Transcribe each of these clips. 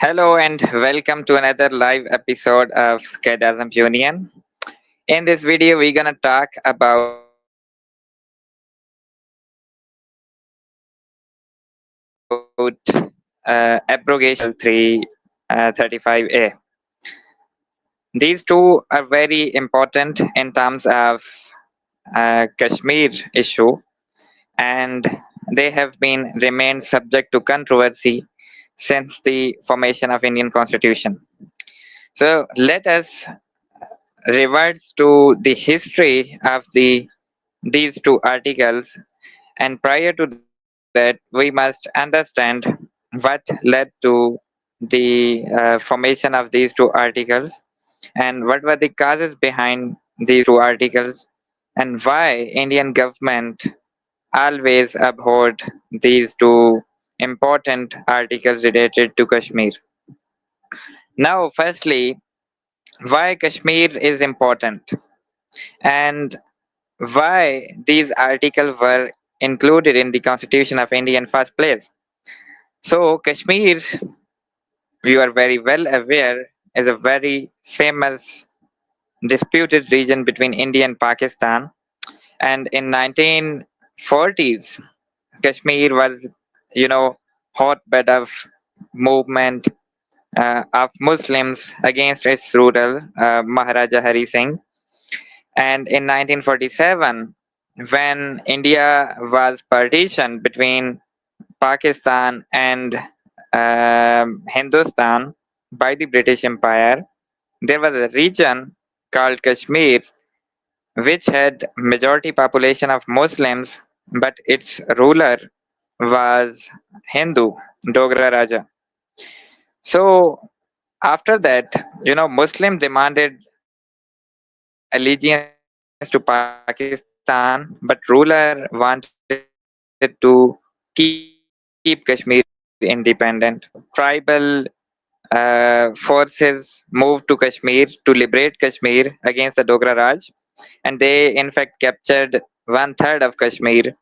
Hello and welcome to another live episode of Quaid-i-Azam Union. In this video, we're gonna talk about Abrogation 335A. These two are very important in terms of Kashmir issue, and they have been remained subject to controversy since the formation of Indian Constitution. So let us revert to the history of these two articles, and prior to that we must understand what led to the formation of these two articles, and what were the causes behind these two articles, and why Indian government always abhorred these two important articles related to Kashmir. Now, firstly, why Kashmir is important, and why these articles were included in the Constitution of India in first place. So Kashmir, you are very well aware, is a very famous disputed region between India and Pakistan. And in 1940s, Kashmir was, hotbed of movement of Muslims against its ruler, Maharaja Hari Singh. And in 1947, when India was partitioned between Pakistan and Hindustan by the British Empire, there was a region called Kashmir which had majority population of Muslims, but its ruler was Hindu, Dogra Raja. So after that, Muslim demanded allegiance to Pakistan, but ruler wanted to keep Kashmir independent. Tribal forces moved to Kashmir to liberate Kashmir against the Dogra Raj, and they in fact captured one third of Kashmir.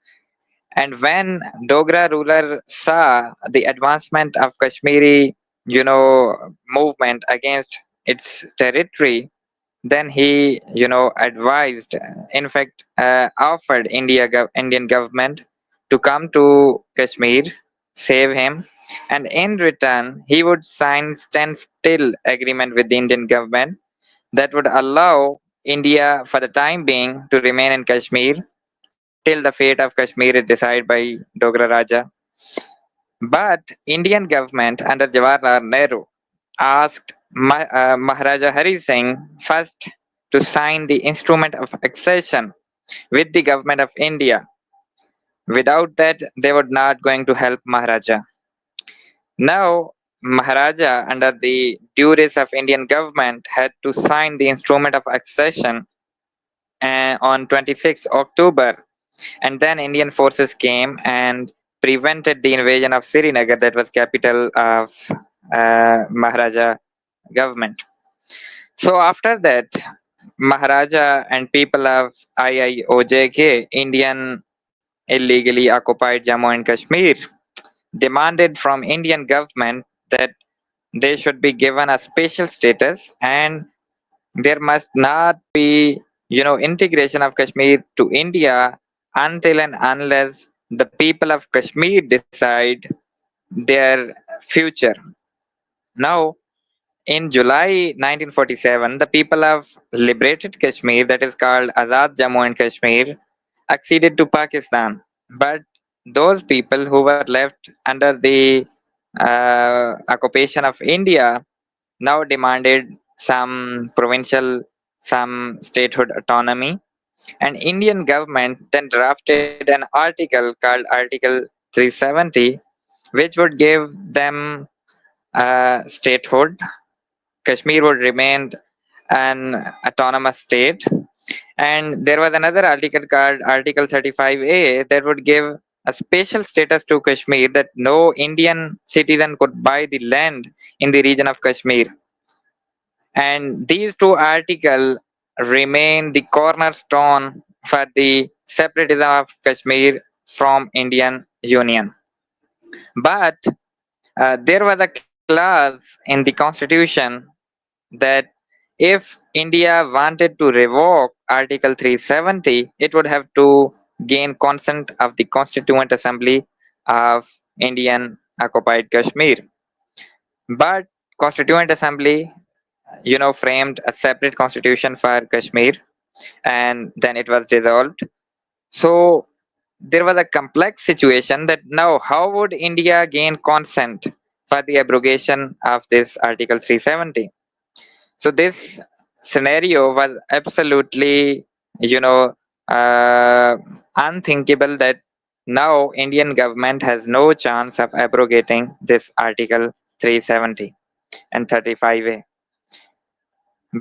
And when Dogra ruler saw the advancement of Kashmiri, movement against its territory, then he, advised, in fact, offered Indian government to come to Kashmir, save him, and in return, he would sign standstill agreement with the Indian government that would allow India, for the time being, to remain in Kashmir till the fate of Kashmir is decided by Dogra Raja. But Indian government under Jawaharlal Nehru asked Maharaja Hari Singh first to sign the instrument of accession with the government of India. Without that, they were not going to help Maharaja. Now, Maharaja, under the duress of Indian government, had to sign the instrument of accession on 26 October, and then Indian forces came and prevented the invasion of Srinagar, that was capital of Maharaja government. So after that, Maharaja and people of IIOJK, Indian illegally occupied Jammu and Kashmir, demanded from Indian government that they should be given a special status, and there must not be, integration of Kashmir to India until and unless the people of Kashmir decide their future. Now, in July 1947, the people of liberated Kashmir, that is called Azad Jammu and Kashmir, acceded to Pakistan. But those people who were left under the occupation of India now demanded some provincial, some statehood autonomy. And Indian government then drafted an article called Article 370, which would give them statehood. Kashmir would remain an autonomous state. And there was another article called Article 35A that would give a special status to Kashmir, that no Indian citizen could buy the land in the region of Kashmir. And these two articles remain the cornerstone for the separatism of Kashmir from Indian Union. But there was a clash clause in the constitution that if India wanted to revoke Article 370, it would have to gain consent of the Constituent Assembly of Indian occupied Kashmir. But Constituent Assembly, framed a separate constitution for Kashmir, and then it was dissolved. So there was a complex situation that now how would India gain consent for the abrogation of this Article 370? So this scenario was absolutely, you know, uh, unthinkable that now Indian government has no chance of abrogating this Article 370 and 35A.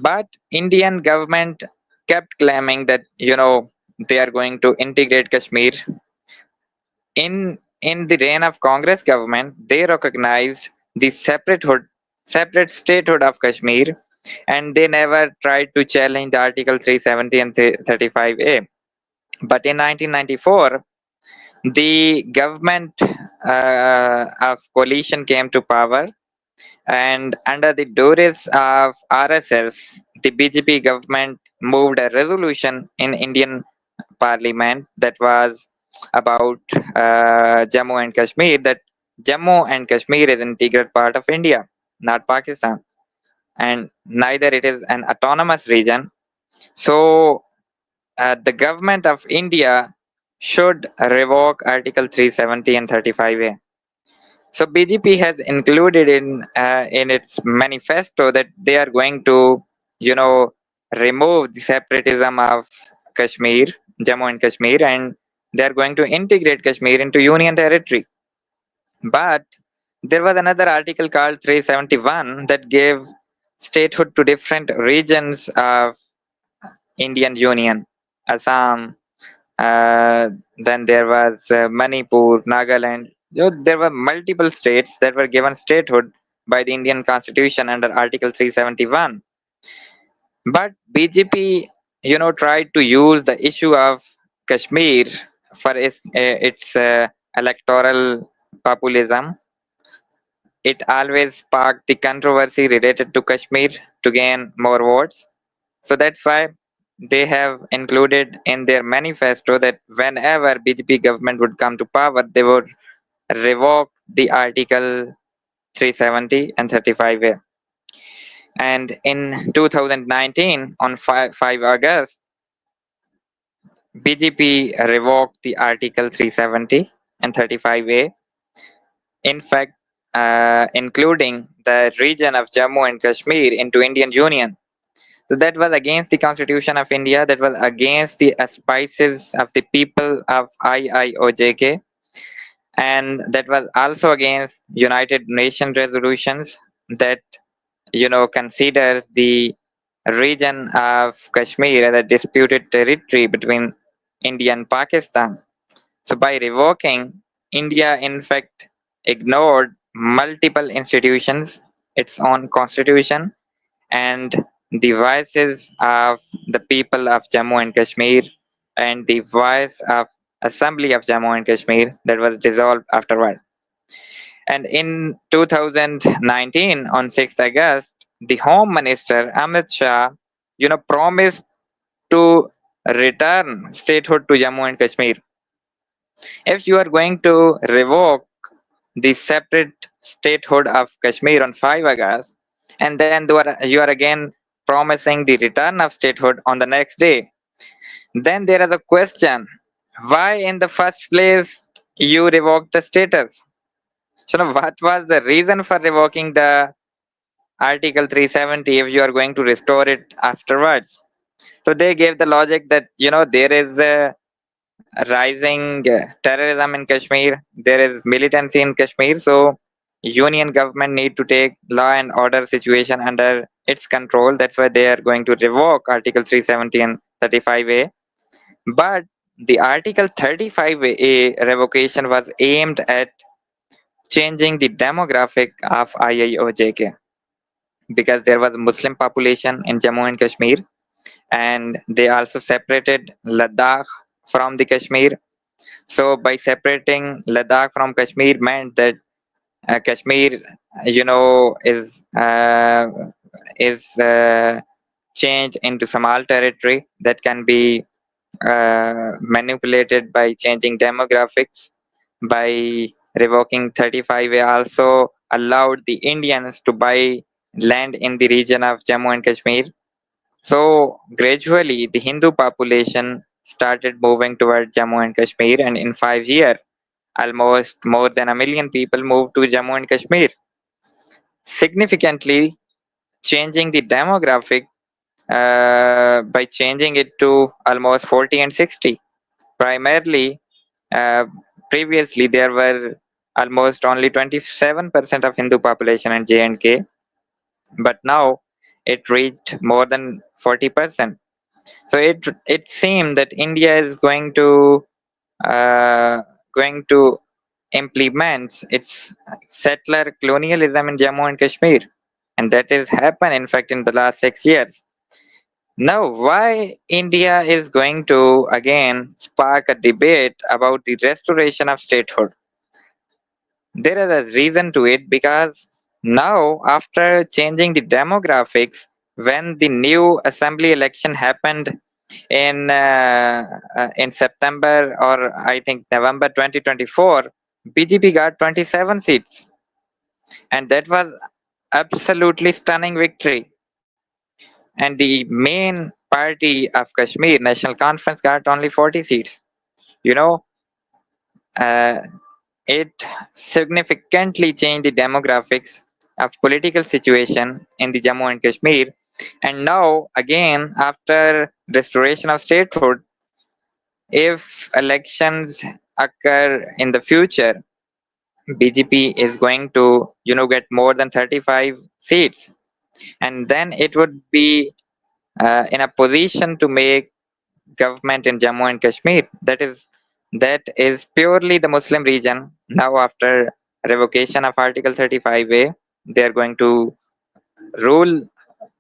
But Indian government kept claiming that, they are going to integrate Kashmir. In the reign of Congress government, they recognized the separate statehood of Kashmir, and they never tried to challenge the Article 370 and 35A. But in 1994, the government of coalition came to power, and under the duress of RSS, the BJP government moved a resolution in Indian parliament that was about Jammu and Kashmir, that Jammu and Kashmir is an integral part of India, not Pakistan, and neither it is an autonomous region. So the government of India should revoke Article 370 and 35A. So BJP has included in its manifesto that they are going to, you know, remove the separatism of Kashmir, Jammu and Kashmir, and they are going to integrate Kashmir into Union territory. But there was another article called 371 that gave statehood to different regions of Indian Union, Assam, then there was Manipur, Nagaland. There were multiple states that were given statehood by the Indian Constitution under Article 371. But BJP, tried to use the issue of Kashmir for its electoral populism. It always sparked the controversy related to Kashmir to gain more votes. So that's why they have included in their manifesto that whenever BJP government would come to power, they would revoke the Article 370 and 35A. And in 2019, on 5 August, BJP revoked the Article 370 and 35A. In fact, including the region of Jammu and Kashmir into Indian Union. So that was against the Constitution of India. That was against the auspices of the people of IIOJK, and that was also against United Nations resolutions that consider the region of Kashmir as a disputed territory between India and Pakistan. So by revoking, India in fact ignored multiple institutions, its own constitution, and the voices of the people of Jammu and Kashmir, and the voice of Assembly of Jammu and Kashmir that was dissolved afterward. And in 2019, on 6th August, the Home Minister Amit Shah, promised to return statehood to Jammu and Kashmir. If you are going to revoke the separate statehood of Kashmir on 5 August, and then you are again promising the return of statehood on the next day, then there is a question: why in the first place you revoked the status? So, what was the reason for revoking the Article 370 if you are going to restore it afterwards? So they gave the logic that there is a rising terrorism in Kashmir, there is militancy in Kashmir, so Union government need to take law and order situation under its control. That's why they are going to revoke Article 370 and 35A. But the Article 35A revocation was aimed at changing the demographic of IIOJK, because there was a Muslim population in Jammu and Kashmir, and they also separated Ladakh from the Kashmir. So by separating Ladakh from Kashmir meant that Kashmir, is changed into small territory that can be manipulated by changing demographics. By revoking 35A, also allowed the Indians to buy land in the region of Jammu and Kashmir. So gradually, the Hindu population started moving toward Jammu and Kashmir, and in 5 years, almost more than a million people moved to Jammu and Kashmir, significantly changing the demographic by changing it to almost 40 and 60. Primarily, uh, previously there were almost only 27% of Hindu population in J&K, but now it reached more than 40%. So it seemed that India is uh, going to implement its settler colonialism in Jammu and Kashmir, and that has happened in fact in the last 6 years. Now, why India is going to again spark a debate about the restoration of statehood? There is a reason to it, because now, after changing the demographics, when the new assembly election happened in September, or I think November 2024, BJP got 27 seats, and that was absolutely stunning victory. And the main party of Kashmir, National Conference, got only 40 seats. You know, uh, it significantly changed the demographics of political situation in the Jammu and Kashmir. And now, again, after restoration of statehood, if elections occur in the future, BJP is going to, get more than 35 seats, and then it would be in a position to make government in Jammu and Kashmir. That is purely the Muslim region. Now, after revocation of Article 35A, they are going to rule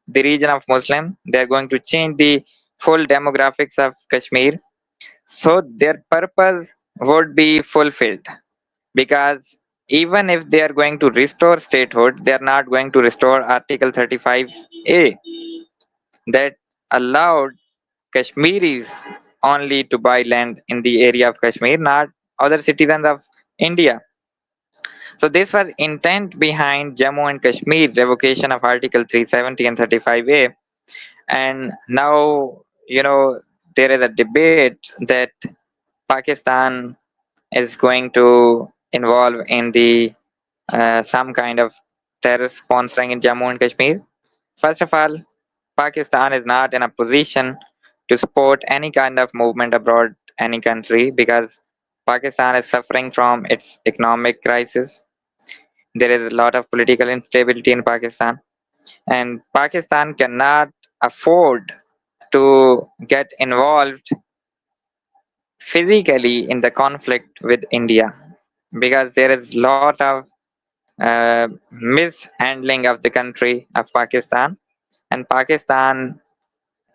the region of Muslim. They are going to change the full demographics of Kashmir. So their purpose would be fulfilled, because even if they are going to restore statehood, they are not going to restore Article 35A that allowed Kashmiris only to buy land in the area of Kashmir, not other citizens of India. So this was intent behind Jammu and Kashmir revocation of Article 370 and 35A. And now, there is a debate that Pakistan is going to involve in the some kind of terrorist sponsoring in Jammu and Kashmir. First of all, Pakistan is not in a position to support any kind of movement abroad any country, because Pakistan is suffering from its economic crisis. There is a lot of political instability in Pakistan, and Pakistan cannot afford to get involved physically in the conflict with India, because there is a lot of mishandling of the country of Pakistan, and Pakistan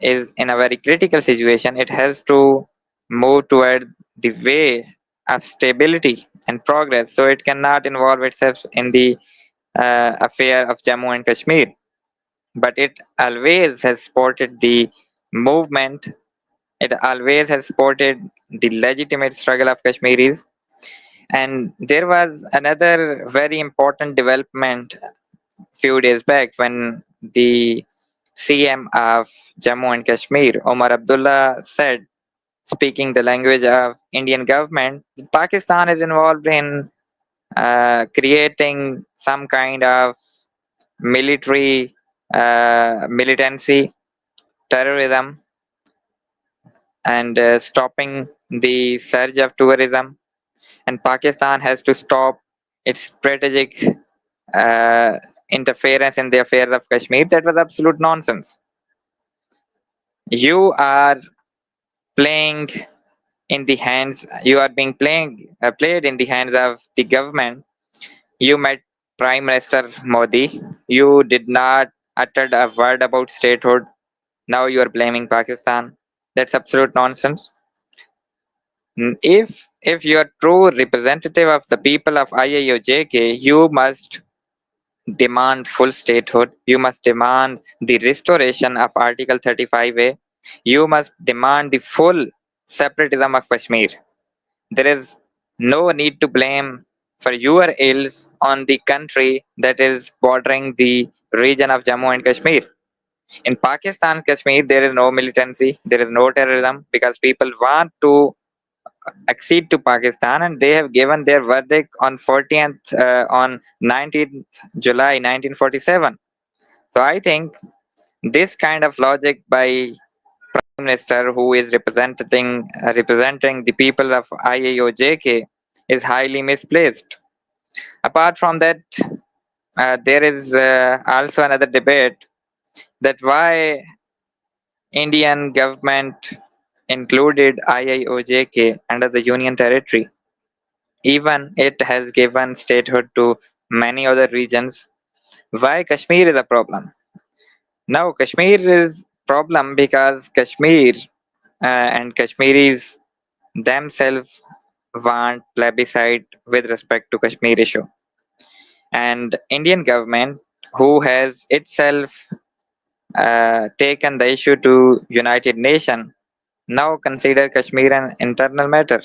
is in a very critical situation. It has to move toward the way of stability and progress, so it cannot involve itself in the affair of Jammu and Kashmir. But it always has supported the movement. It always has supported the legitimate struggle of Kashmiris. And there was another very important development few days back, when the CM of Jammu and Kashmir, Omar Abdullah, said, speaking the language of Indian government, Pakistan is involved in creating some kind of military militancy, terrorism, and stopping the surge of tourism. And Pakistan has to stop its strategic uh, interference in the affairs of Kashmir. That was absolute nonsense. You are playing in the hands. You are being played in the hands of the government. You met Prime Minister Modi. You did not uttered a word about statehood. Now you are blaming Pakistan. That's absolute nonsense. If you are true representative of the people of IIOJK, you must demand full statehood. You must demand the restoration of Article 35A. You must demand the full separatism of Kashmir. There is no need to blame for your ills on the country that is bordering the region of Jammu and Kashmir. In Pakistan's Kashmir, there is no militancy, there is no terrorism because people want to accede to Pakistan, and they have given their verdict on 19th July 1947. So I think this kind of logic by Prime Minister who is representing the people of IAOJK is highly misplaced. Apart from that, there is also another debate that why Indian government included IIOJK under the Union territory. Even it has given statehood to many other regions. Why Kashmir is a problem? Now Kashmir is problem because Kashmir and Kashmiris themselves want plebiscite with respect to Kashmir issue. And Indian government who has itself taken the issue to United Nations now consider Kashmir an internal matter.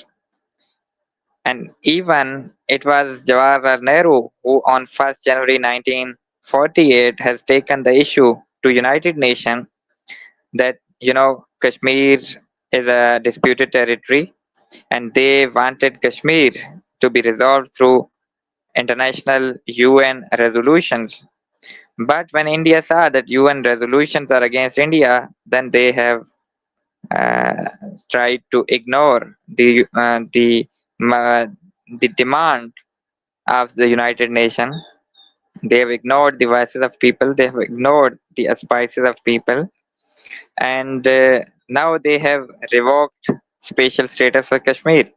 And even it was Jawaharlal Nehru who on 1st January 1948 has taken the issue to United Nations that Kashmir is a disputed territory and they wanted Kashmir to be resolved through international UN resolutions. But when India saw that UN resolutions are against India, then they have uh, tried to ignore uh, the demand of the United Nations. They have ignored the voices of people. They have ignored the auspices of people, and now they have revoked special status for Kashmir.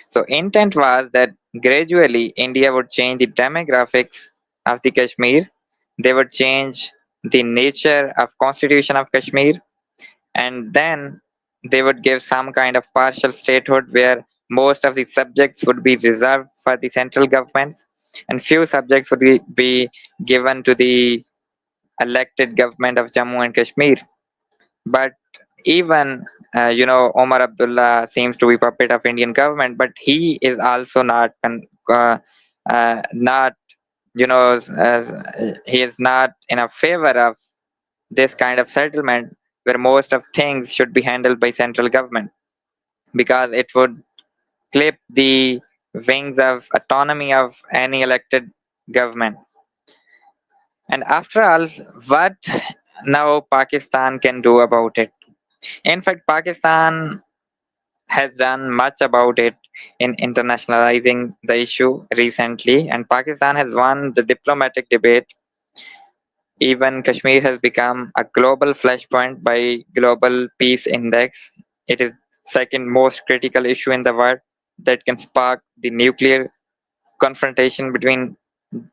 So intent was that gradually India would change the demographics of the Kashmir. They would change the nature of constitution of Kashmir, and then they would give some kind of partial statehood where most of the subjects would be reserved for the central governments and few subjects would be given to the elected government of Jammu and Kashmir. But even Omar Abdullah seems to be puppet of Indian government, but he is also not he is not in a favor of this kind of settlement where most of things should be handled by central government because it would clip the wings of autonomy of any elected government. And after all, what now Pakistan can do about it? In fact, Pakistan has done much about it in internationalizing the issue recently, and Pakistan has won the diplomatic debate. Even Kashmir has become a global flashpoint by Global Peace Index. It is second most critical issue in the world that can spark the nuclear confrontation between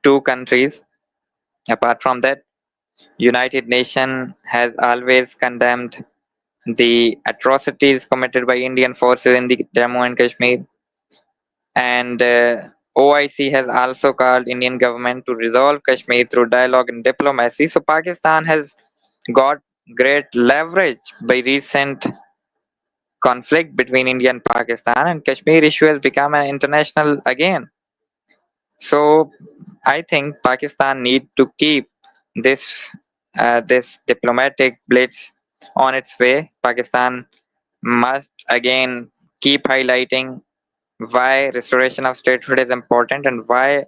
two countries. Apart from that, United Nations has always condemned the atrocities committed by Indian forces in the Jammu and Kashmir, and OIC has also called Indian government to resolve Kashmir through dialogue and diplomacy. So Pakistan has got great leverage by recent conflict between India and Pakistan, and Kashmir issue has become an international again. So I think Pakistan need to keep this diplomatic blitz on its way. Pakistan must again keep highlighting why restoration of statehood is important and why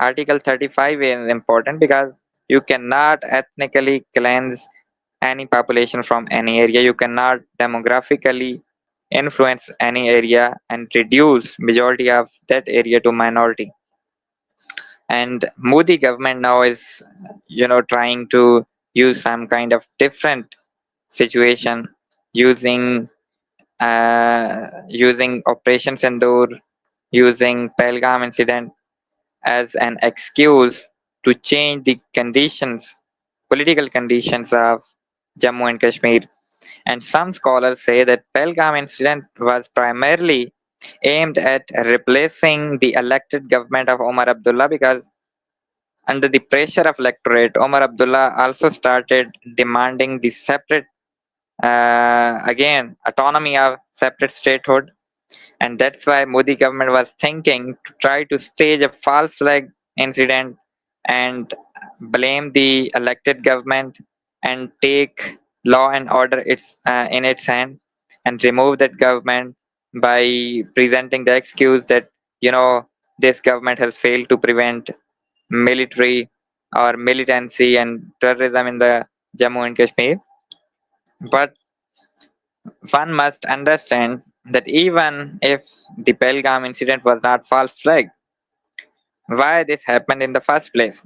Article 35 is important because you cannot ethnically cleanse any population from any area. You cannot demographically influence any area and reduce majority of that area to minority. And Modi government now is trying to use some kind of different situation using using Operation Sindoor, using Pelgam incident as an excuse to change the conditions, political conditions of Jammu and Kashmir. And some scholars say that Pelgam incident was primarily aimed at replacing the elected government of Omar Abdullah, because under the pressure of electorate, Omar Abdullah also started demanding the separate, again, autonomy of separate statehood. And that's why Modi government was thinking to try to stage a false flag incident and blame the elected government and take law and order in its hand and remove that government by presenting the excuse that, you know, this government has failed to prevent military or militancy and terrorism in the Jammu and Kashmir. But one must understand that even if the Pelgam incident was not false flag, why this happened in the first place?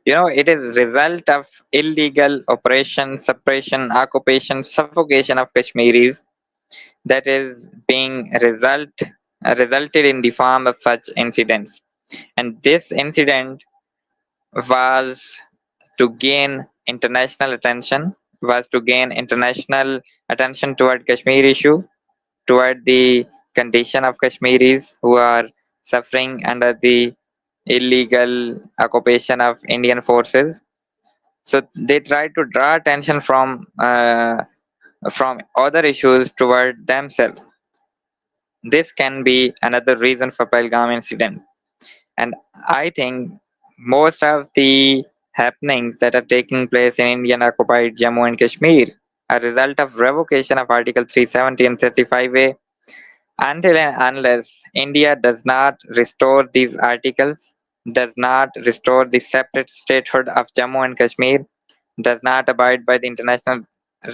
You know, it is result of illegal operation, suppression, occupation, suffocation of Kashmiris that is being resulted in the form of such incidents. And this incident was to gain international attention, was to gain international attention toward Kashmir issue, toward the condition of Kashmiris who are suffering under the illegal occupation of Indian forces. So they try to draw attention from other issues toward themselves. This can be another reason for Pahalgam incident. And I think most of the happenings that are taking place in Indian occupied Jammu and Kashmir are a result of revocation of Article 370 and 35A. Until and unless India does not restore these articles, does not restore the separate statehood of Jammu and Kashmir, does not abide by the international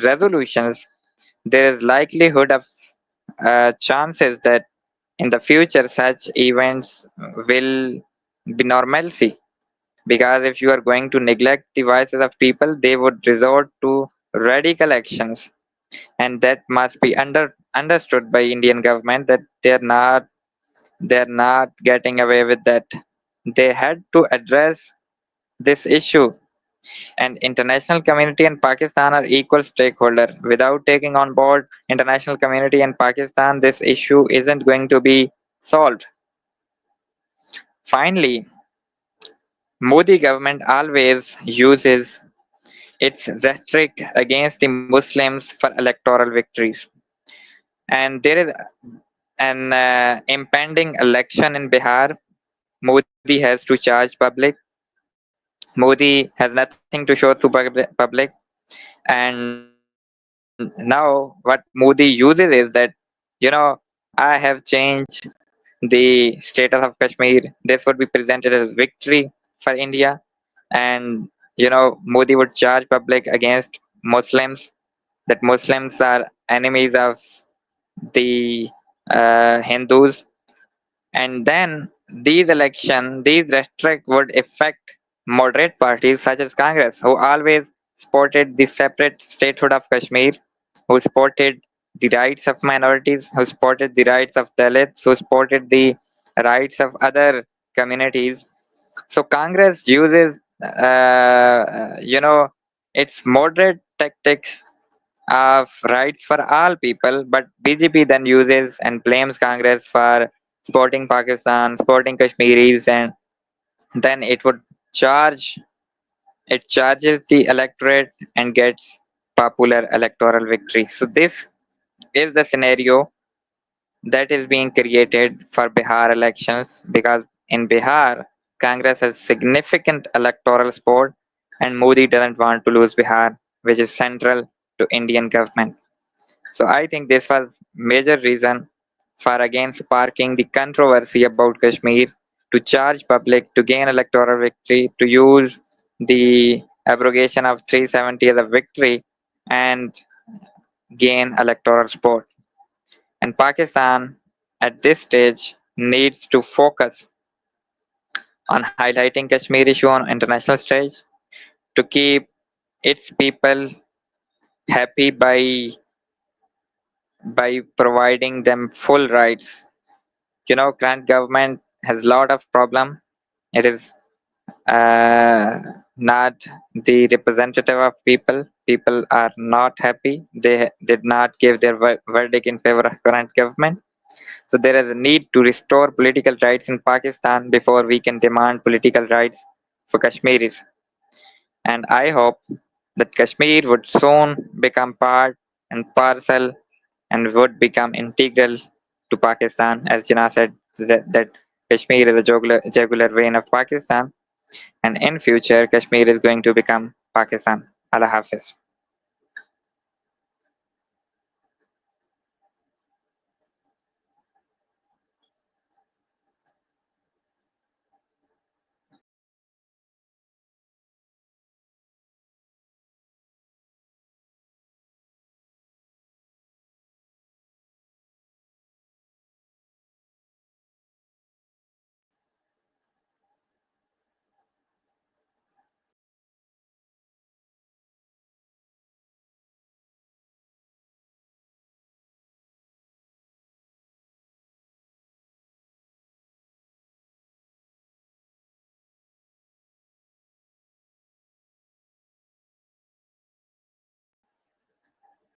resolutions, there is likelihood of chances that in the future such events will be normalcy. Because if you are going to neglect the voices of people, they would resort to radical actions, and that must be understood by Indian government that they're not getting away with that. They had to address this issue, and international community and Pakistan are equal stakeholder. Without taking on board international community and Pakistan, this issue isn't going to be solved. Finally, Modi government always uses its rhetoric against the Muslims for electoral victories. And there is an impending election in Bihar. Modi has to charge public. Modi has nothing to show to public. And now what Modi uses is that, you know, I have changed the status of Kashmir. This would be presented as victory for India. And, Modi would charge public against Muslims, that Muslims are enemies of the Hindus. And then these rhetoric would affect moderate parties such as Congress, who always supported the separate statehood of Kashmir, who supported the rights of minorities, who supported the rights of Dalits, who supported the rights of other communities. So Congress uses, its moderate tactics of rights for all people, but BJP then uses and blames Congress for supporting Pakistan, supporting Kashmiris, and then charge it charges the electorate and gets popular electoral victory. So this is the scenario that is being created for Bihar elections, because in Bihar, Congress has significant electoral support and Modi doesn't want to lose Bihar, which is central to Indian government. So I think this was major reason for again sparking the controversy about Kashmir, to charge public, to gain electoral victory, to use the abrogation of 370 as a victory and gain electoral support. And Pakistan at this stage needs to focus on highlighting Kashmir issue on international stage to keep its people happy by providing them full rights. Current government has a lot of problem. It is uh, not the representative of people. People are not happy. They did not give their verdict in favor of current government. So there is a need to restore political rights in Pakistan before we can demand political rights for Kashmiris. And I hope that Kashmir would soon become part and parcel and would become integral to Pakistan. As Jinnah said, that Kashmir is a jugular vein of Pakistan, and in future Kashmir is going to become Pakistan. Allah Hafiz.